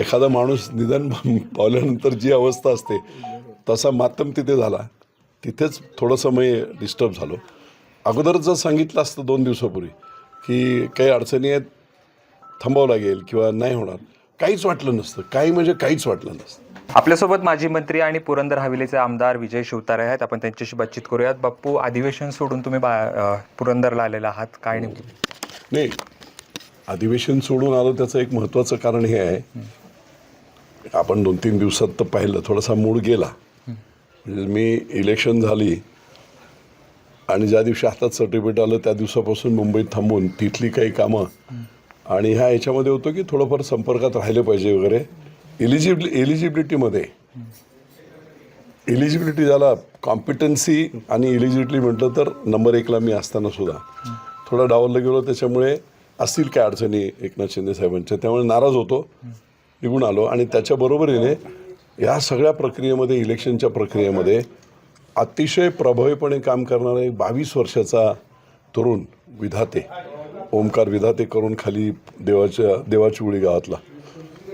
एखादा माणूस निधन पावल्यानंतर जी अवस्था असते तसा मातम तिथे झाला. तिथेच थोडंसं मी डिस्टर्ब झालो. अगोदर जर सांगितलं असतं 2 दिवसापूर्वी की काही अडचणी आहेत, थांबावं लागेल किंवा नाही होणार, काहीच वाटलं नसतं. काही म्हणजे काहीच वाटलं नसतं. आपल्यासोबत माजी मंत्री आणि पुरंदर हवेलीचे आमदार विजय शिवतारे आहेत. आपण त्यांच्याशी बातचीत करूयात. बाप्पू, अधिवेशन सोडून तुम्ही पुरंदरला आलेला आहात, काय नेमकी? नाही, अधिवेशन सोडून आलो त्याचं एक महत्त्वाचं कारण हे आहे, आपण 2-3 दिवसात तर पाहिलं थोडासा मूड गेला. म्हणजे मी इलेक्शन झाली आणि ज्या दिवशी हातात सर्टिफिकेट आलं त्या दिवसापासून मुंबईत थांबून तिथली काही कामं आणि ह्या याच्यामध्ये होतं की थोडंफार संपर्कात राहिले पाहिजे वगैरे. इलिजिबिलिटी झाला. कॉम्पिटन्सी आणि इलिजिबिलिटी म्हटलं तर नंबर 1ला मी असताना सुद्धा थोडा डावललं गेलो. त्याच्यामुळे असतील काय अडचणी एकनाथ शिंदे साहेबांच्या, त्यामुळे नाराज होतो, निघून आलो. आणि त्याच्या बरोबरीने या सगळ्या प्रक्रियेमध्ये, इलेक्शनच्या प्रक्रियेमध्ये अतिशय प्रभावीपणे काम करणारा एक 22 वर्षाचा तरुण विधाते, ओमकार विधाते करून खाली देवाची उळी गावातला,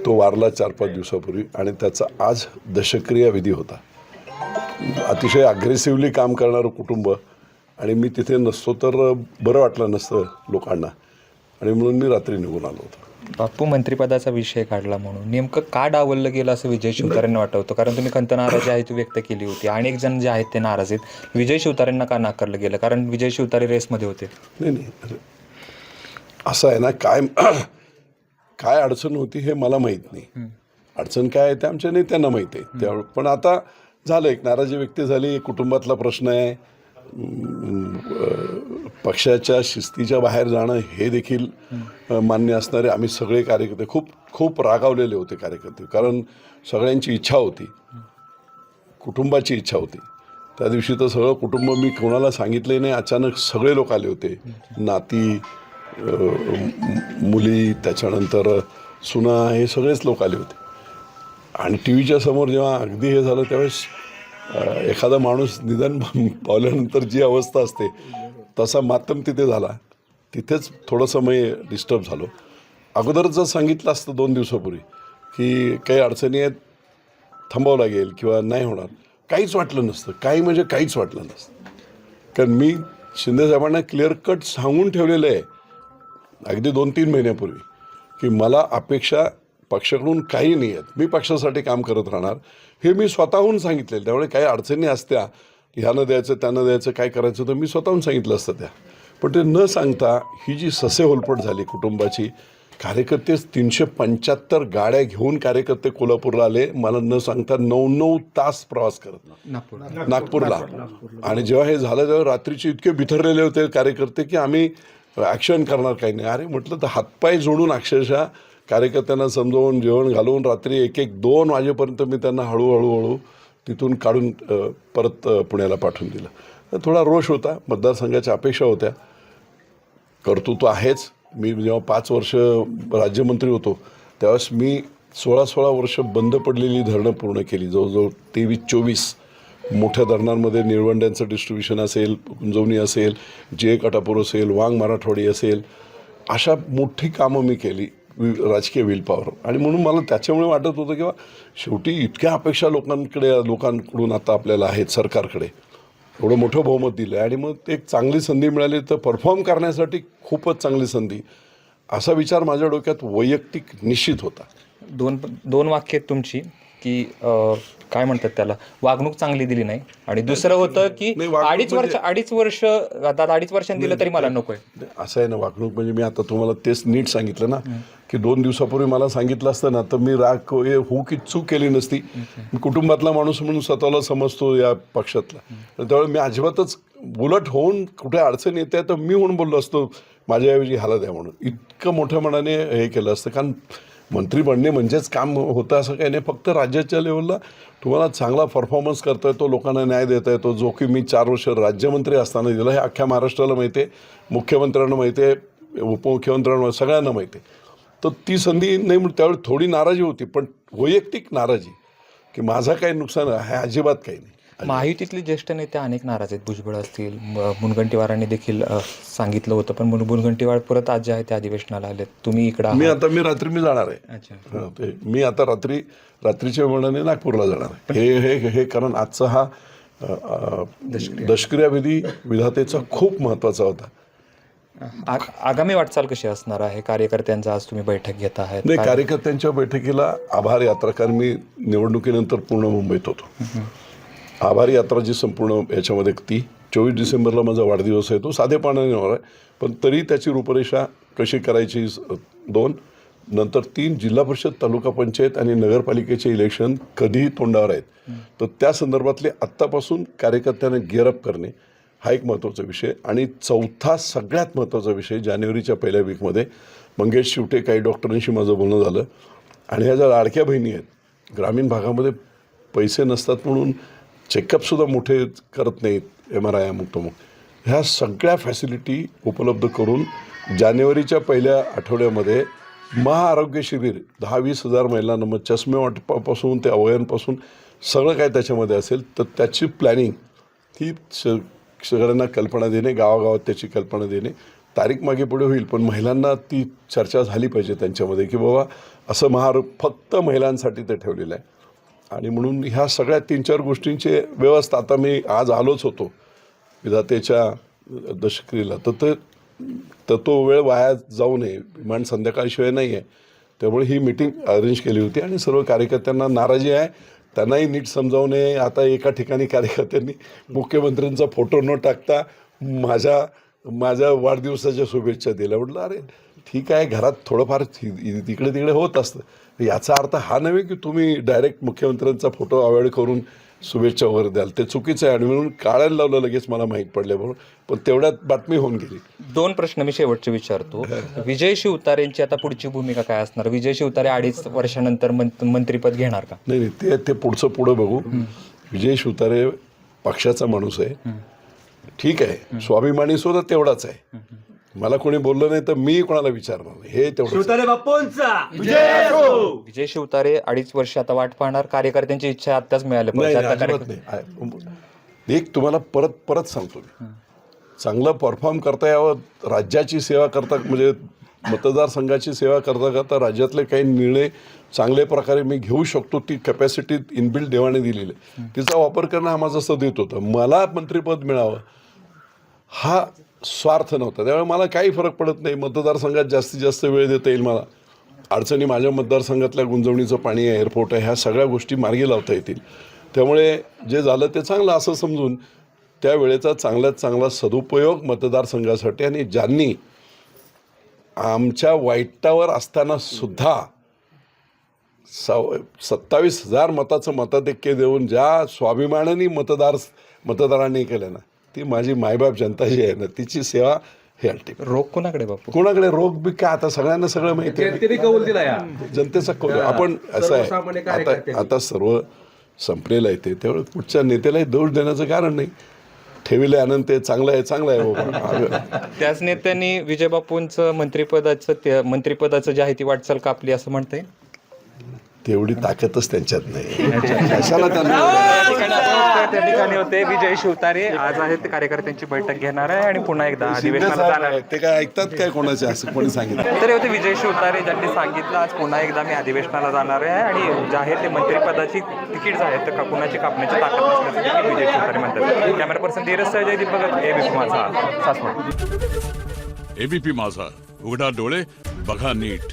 तो वारला 4-5 दिवसापूर्वी आणि त्याचा आज दशक्रिया विधी होता. अतिशय अग्रेसिव्हली काम करणारं कुटुंब आणि मी तिथे नसतो तर बरं वाटलं नसतं लोकांना आणि म्हणून मी रात्री निघून आलो होतो. बाप्पू, मंत्रिपदाचा विषय काढला म्हणून नेमकं का डावललं गेलं असं विजय शिवतारेंना वाटतं? कारण तुम्ही खंत नाराजी आहे ती व्यक्त केली होती. अनेक जण जे आहेत ते नाराज आहेत. विजय शिवतारेंना का नाकारलं गेलं? कारण विजय शिवतारे रेसमध्ये होते. नाही, असं आहे ना, काय अडचण होती हे मला माहीत नाही. अडचण काय आहे ते आमच्या नेत्यांना माहीत आहे. त्यावेळी पण आता झालं, एक नाराजी व्यक्त झाली, कुटुंबातला प्रश्न आहे, पक्षाच्या शिस्तीच्या बाहेर जाणं हे देखील मान्य असणारे आम्ही सगळे कार्यकर्ते खूप रागावलेले होते कार्यकर्ते. कारण सगळ्यांची इच्छा होती, कुटुंबाची इच्छा होती. त्या दिवशी तर सगळं कुटुंब, मी कोणाला सांगितले नाही, अचानक सगळे लोक आले होते. नाती, मुली, त्याच्यानंतर सुना, हे सगळेच लोक आले होते. आणि टी व्हीच्या समोर जेव्हा अगदी हे झालं त्यावेळेस एखादा माणूस निधन पावल्यानंतर जी अवस्था असते तसा मातम तिथे झाला. तिथेच थोडंसं मी डिस्टर्ब झालो. अगोदर जर सांगितलं असतं 2 दिवसापूर्वी की काही अडचणी आहेत, थांबावं लागेल किंवा नाही होणार, काहीच वाटलं नसतं. काही म्हणजे काहीच वाटलं नसतं. कारण मी शिंदेसाहेबांना क्लिअर कट सांगून ठेवलेलं आहे अगदी 2-3 महिन्यापूर्वी की मला अपेक्षा पक्षाकडून काही नाही आहेत, मी पक्षासाठी काम करत राहणार, हे मी स्वतःहून सांगितलेलं. त्यामुळे काही अडचणी असत्या, ह्यानं द्यायचं त्यानं द्यायचं काय करायचं तर मी स्वतःहून सांगितलं असतं त्या. पण ते न सांगता ही जी ससेहोलपट झाली कुटुंबाची, कार्यकर्ते 375 गाड्या घेऊन कार्यकर्ते कोल्हापूरला आले, मला न सांगता 9 तास प्रवास करत नागपूरला. आणि जेव्हा हे झालं तेव्हा रात्रीचे इतके बिथरलेले होते कार्यकर्ते की आम्ही ॲक्शन करणार काही नाही. अरे म्हटलं तर हातपाय जोडून अक्षरशः कार्यकर्त्यांना समजावून जेवण घालून रात्री 1-2 वाजेपर्यंत मी त्यांना हळूहळू तिथून काढून परत पुण्याला पाठवून दिलं. थोडा रोष होता, मतदारसंघाच्या अपेक्षा होत्या. कर्तृत्व आहेच. मी जेव्हा 5 वर्ष राज्यमंत्री होतो त्यावेळेस मी 16 वर्ष बंद पडलेली धरणं पूर्ण केली. जवळजवळ 23-24 मोठ्या धरणांमध्ये निळवंड्यांचं डिस्ट्रीब्युशन असेल, कुंजवणी असेल, जे कटापूर असेल, वांग मराठवाडी असेल, अशा मोठी कामं मी केली राजकीय विल पॉवर. आणि म्हणून मला त्याच्यामुळे वाटत होतं किंवा शेवटी इतक्या अपेक्षा लोकांकडून आता आपल्याला आहेत, सरकारकडे एवढं मोठं बहुमत दिलं आहे आणि मग एक चांगली संधी मिळाली तर परफॉर्म करण्यासाठी खूपच चांगली संधी, असा विचार माझ्या डोक्यात वैयक्तिक निश्चित होता. दोन वाक्य आहेत तुमची की काय म्हणतात त्याला, वागणूक चांगली दिली नाही, आणि दुसरं होतं की 2.5 वर्ष आता 2.5 वर्षांनी दिलं तरी मला नको आहे. असं आहे ना, वागणूक म्हणजे मी आता तुम्हाला तेच नीट सांगितलं ना की 2 दिवसापूर्वी मला सांगितलं असतं ना तर मी की चूक केली नसती. मी कुटुंबातला माणूस म्हणून स्वतःला समजतो या पक्षातला, त्यावेळी मी अजिबातच उलट होऊन कुठे अडचण येते तर मी म्हणून बोललो असतो माझ्याऐवजी हाला द्या म्हणून. इतकं मोठ्या मनाने हे केलं असतं. कारण मंत्री बनणे म्हणजेच काम होतं असं काही नाही. फक्त राज्याच्या लेवलला तुम्हाला चांगला परफॉर्मन्स करता येतो, लोकांना न्याय देता येतो, जो की मी 4 वर्ष राज्यमंत्री असताना दिला. हे अख्ख्या महाराष्ट्राला माहिती आहे, मुख्यमंत्र्यांना माहिती आहे, उपमुख्यमंत्र्यांना, सगळ्यांना माहिती आहे. तर ती संधी नाही म्हणून त्यावेळी थोडी नाराजी होती, पण वैयक्तिक नाराजी की माझं काही नुकसान आहे अजिबात काही नाही. महायुतीतले ज्येष्ठ नेते अनेक नाराज आहेत. भुजबळ असतील, मुनगंटीवारांनी देखील सांगितलं होतं, पण मुनगंटीवार परत आज जे आहे ते अधिवेशनाला आलेत. तुम्ही इकडं आहात. मी रात्री जाणार आहे. अच्छा. मी आता रात्रीच्या वेळाने नागपूरला जाणार आहे. हे कारण आजचा हा दशक्रियाविधी विधातेचा खूप महत्त्वाचा होता. आगामी वाटचाल कशी असणार आहे? कार्यकर्त्यांचा आज तुम्ही बैठक घेत आहात. नाही, कार्यकर्त्यांच्या बैठकीला आभार यात्रा, कारण मी निवडणुकीनंतर पूर्ण मुंबईत होतो. आभार यात्रा जी संपूर्ण याच्यामध्ये ती 24 डिसेंबरला माझा वाढदिवस आहे. तो साधेपणाने होणार आहे, पण तरी त्याची रूपरेषा कशी करायची 2, नंतर 3 जिल्हा परिषद, तालुका पंचायत आणि नगरपालिकेचे इलेक्शन कधीही तोंडावर आहेत. तर त्या संदर्भातले आत्तापासून कार्यकर्त्यांना गिअरअप करणे हा एक महत्त्वाचा विषय. आणि चौथा सगळ्यात महत्त्वाचा विषय, जानेवारीच्या पहिल्या वीकमध्ये मंगेश शिवटे, काही डॉक्टरांशी माझं बोलणं झालं, आणि ह्या ज्या लाडक्या बहिणी आहेत, ग्रामीण भागामध्ये पैसे नसतात म्हणून चेकअपसुद्धा मोठे करत नाहीत, MRI अमुक, ह्या सगळ्या फॅसिलिटी उपलब्ध करून जानेवारीच्या पहिल्या आठवड्यामध्ये महाआरोग्य शिबिर 10-20 हजार महिलांना, मग चष्मे वाटपापासून ते अवयवांपासून सगळं काय त्याच्यामध्ये असेल, तर त्याची प्लॅनिंग ही सगळ्यांना कल्पना देणे, गावागावात त्याची कल्पना देणे. तारीख मागे पुढे होईल, पण महिलांना ती चर्चा झाली पाहिजे त्यांच्यामध्ये, की बाबा असं फक्त महिलांसाठी ते ठेवलेलं आहे. आणि म्हणून ह्या सगळ्या 3-4 गोष्टींची व्यवस्था, आता मी आज आलोच होतो विधातेच्या दशक्रियेला, तर तो वेळ वाया जाऊ नये, विमान संध्याकाळशिवाय नाही आहे. त्यामुळे ही मीटिंग अरेंज केली होती आणि सर्व कार्यकर्त्यांना नाराजी आहे, त्यांनाही नीट समजावणे. आता एका ठिकाणी कार्यकर्त्यांनी मुख्यमंत्र्यांचा फोटो न टाकता माझ्या वाढदिवसाच्या शुभेच्छा दिल्या. म्हटलं अरे ठीक आहे, घरात थोडंफार तिकडे तिकडे होत असतं. याचा अर्थ हा नव्हे की तुम्ही डायरेक्ट मुख्यमंत्र्यांचा फोटो अवॉइड करून शुभेच्छा वगैरे द्याल, ते चुकीचं आहे. आणि म्हणून काढायला लावलं लगेच, मला माहीत पडल्याबरोबर, पण तेवढ्यात बातमी होऊन गेली. 2 प्रश्न मी शेवटचे विचारतो. विजय शिवतारेंची आता पुढची भूमिका काय असणार? विजय शिवतारे 2.5 वर्षानंतर मंत्रिपद घेणार का? नाही, ते पुढं बघू. विजय शिवतारे पक्षाचा माणूस आहे, ठीक आहे, स्वाभिमानी सुद्धा तेवढाच आहे. मला कोणी बोललं नाही तर मी कोणाला विचारणार नाही, हे तेवढं. विजय शिवतारे 2.5 वर्ष आता वाट पाहणार. कार्यकर्त्यांची इच्छा आत्ताच मिळाली पाहिजे. एक तुम्हाला परत सांगतो, चांगलं परफॉर्म करता यावं, राज्याची सेवा करता, म्हणजे मतदारसंघाची सेवा करता करता राज्यातले काही निर्णय चांगल्या प्रकारे मी घेऊ शकतो, ती कॅपॅसिटी इनबिल्ड देवाने दिलेली आहे, तिचा वापर करणं हा माझा सदैव होता. मला मंत्रिपद मिळावं हा स्वार्थ नव्हता. त्यामुळे मला काही फरक पडत नाही, मतदारसंघात जास्तीत जास्त वेळ देता येईल मला, अडचणी माझ्या मतदारसंघातल्या गुंजवणीचं पाणी आहे, एअरपोर्ट आहे, ह्या सगळ्या गोष्टी मार्गी लावता येतील. त्यामुळे जे झालं ते चांगलं असं समजून त्या वेळेचा चांगल्यात चांगला सदुपयोग मतदारसंघासाठी, आणि ज्यांनी आमच्या वाईटावर असताना सुद्धा 27,000 मताचं मताधिक्य देऊन ज्या स्वाभिमानाने मतदारांनी केलं ना, ती माझी मायबाप जनता जी आहे ना, तिची सेवा हे अल्टिमेट. रोग कोणाकडे बापू? कोणाकडे रोग बी काय, आता सगळ्यांना सगळं माहिती आहे, जनतेचा कौल. आपण असं आहे, आता सर्व संपलेलं आहे, त्यामुळे पुढच्या नेत्यालाही दोष देण्याचं कारण नाही. ठेविले आनंद, ते चांगलं आहे बाबा. त्याच नेत्यांनी विजयबापूंचं मंत्रिपदाचं जे आहे ती वाटचाल कापली असं म्हणता येईल. तेवढी ताकदच त्यांच्यात नाही, कशाला त्यांना. त्या ठिकाणी होते विजय शिवतारे, आज आहे ते कार्यकर्त्यांची बैठक घेणार आहे आणि पुन्हा एकदा अधिवेशनाला जाणार आहे. ते काय ऐकतात काय कोणाचे, असं कोणी सांगितलं? तरी होते विजय शिवतारे, ज्यांनी सांगितलं आज पुन्हा एकदा मी अधिवेशनाला जाणार आहे, आणि जे आहे ते मंत्रिपदाची तिकीट आहेत तर कुणाची कापण्याची ताकद नसल्याचं विजय शिवतारे म्हणतात. कॅमेरा पर्सन धीरज सहजय दीपक, एबीपी माझा, सासवड. एबीपी माझा, उघडा डोळे बघा नीट.